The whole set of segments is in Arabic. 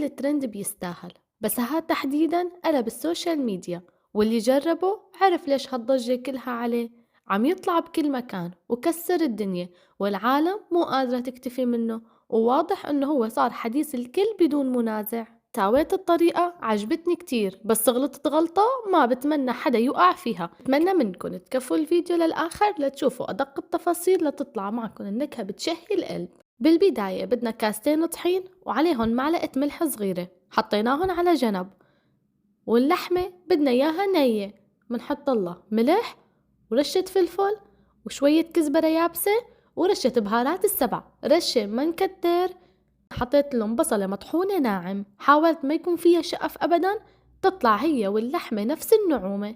كل ترند بيستاهل، بس هاد تحديداً قلب السوشيال ميديا، واللي جربه عرف ليش هالضجة كلها عليه. عم يطلع بكل مكان وكسر الدنيا، والعالم مو قادرة تكتفي منه، وواضح انه هو صار حديث الكل بدون منازع. ساويت الطريقة عجبتني كتير، بس غلطت غلطة ما بتمنى حدا يقع فيها. بتمنى منكم تكفوا الفيديو للآخر لتشوفوا أدق التفاصيل لتطلع معكم النكهة بتشهي القلب. بالبداية بدنا كاستين طحين وعليهن معلقة ملح صغيرة حطيناهن على جنب، واللحمة بدنا إياها نية، منحط لها ملح ورشة فلفل وشوية كزبرة يابسة ورشة بهارات السبع، رشة ما نكتر. حطيت لهم بصلة مطحونة ناعم، حاولت ما يكون فيها شقف أبدا، تطلع هي واللحمة نفس النعومة.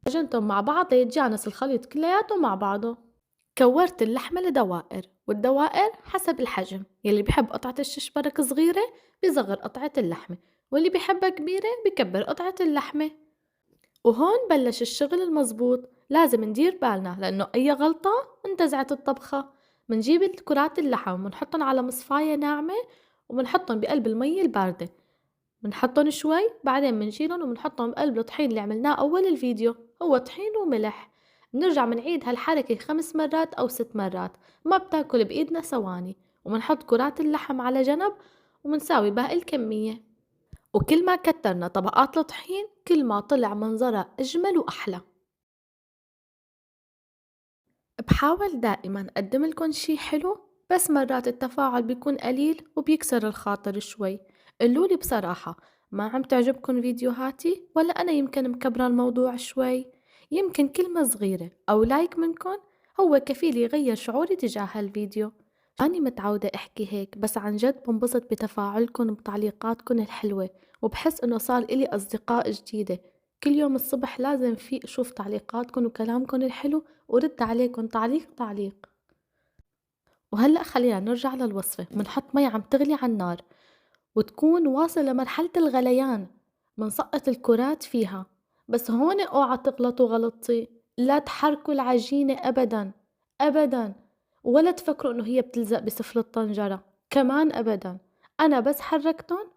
عجنتهم مع بعض ليتجانس الخليط كلياته مع بعضه. كورت اللحمة لدوائر، والدوائر حسب الحجم، يلي بيحب قطعة الششبرك صغيرة بيصغر قطعة اللحمة، واللي بيحبها كبيرة بيكبر قطعة اللحمة. وهون بلش الشغل المزبوط، لازم ندير بالنا لأنه أي غلطة انتزعت الطبخة. منجيب الكرات اللحم ومنحطن على مصفاية ناعمة ومنحطن بقلب المي الباردة، منحطن شوي بعدين منشيلن ومنحطن بقلب الطحين اللي عملناه أول الفيديو، هو طحين وملح. نرجع منعيد هالحركة 5 مرات أو 6 مرات، ما بتاكل بإيدنا ثواني. ومنحط كرات اللحم على جنب ومنساوي باقي الكمية. وكل ما كترنا طبقات الطحين كل ما طلع منظرها أجمل وأحلى. بحاول دائما أقدم لكم شي حلو، بس مرات التفاعل بيكون قليل وبيكسر الخاطر شوي. قلولي بصراحة، ما عم تعجبكن فيديوهاتي ولا أنا يمكن مكبرة الموضوع شوي؟ يمكن كلمة صغيرة أو لايك منكن هو كفيل يغير شعوري تجاه هالفيديو. أني متعودة أحكي هيك، بس عن جد بنبسط بتفاعلكن وبتعليقاتكن الحلوة، وبحس إنه صار إلي أصدقاء جديدة. كل يوم الصبح لازم في أشوف تعليقاتكن وكلامكن الحلو ورد عليكن تعليق تعليق. وهلأ خلينا نرجع للوصفة. منحط مي عم تغلي على النار وتكون واصلة لمرحلة الغليان، منسقط الكرات فيها. بس هون اوعى تغلطوا غلطتي، لا تحركوا العجينة أبدا أبدا، ولا تفكروا انه هي بتلزق بسفل الطنجرة كمان أبدا. أنا بس حركتن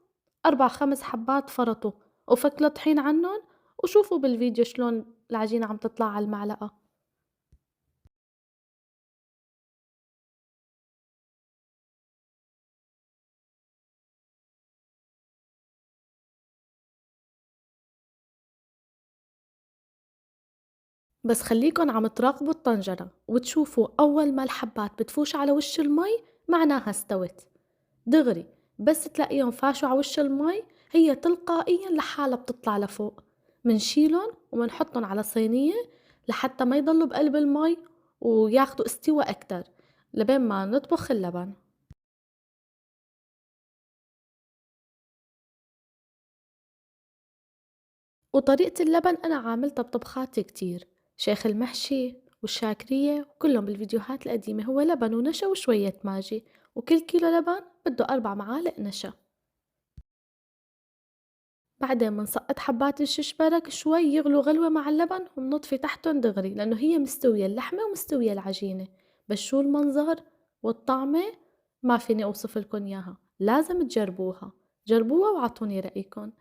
4 5 حبات فرطوا، وفك الطحين عنن، وشوفوا بالفيديو شلون العجينة عم تطلع على المعلقة. بس خليكن عم تراقبوا الطنجرة وتشوفوا أول ما الحبات بتفوش على وش المي معناها استوت دغري. بس تلاقيهم فاشوا على وش المي هي تلقائيا لحالها بتطلع لفوق. منشيلن ومنحطن على صينية لحتى ما يضلوا بقلب المي وياخدوا استوى أكتر لبين ما نطبخ اللبن. وطريقة اللبن أنا عاملتها بطبخات كتير، شيخ المحشي والشاكرية وكلهم بالفيديوهات القديمة، هو لبن ونشا وشوية ماجي، وكل كيلو لبن بده 4 معالق نشا. بعدين منسقط حبات الششبرك شوي يغلوا غلوة مع اللبن ومنطفي تحتن دغري، لأنه هي مستوية اللحمة ومستوية العجينة. بس شو المنظر والطعمة ما فيني أوصف لكم إياها، لازم تجربوها. جربوها وعطوني رأيكم.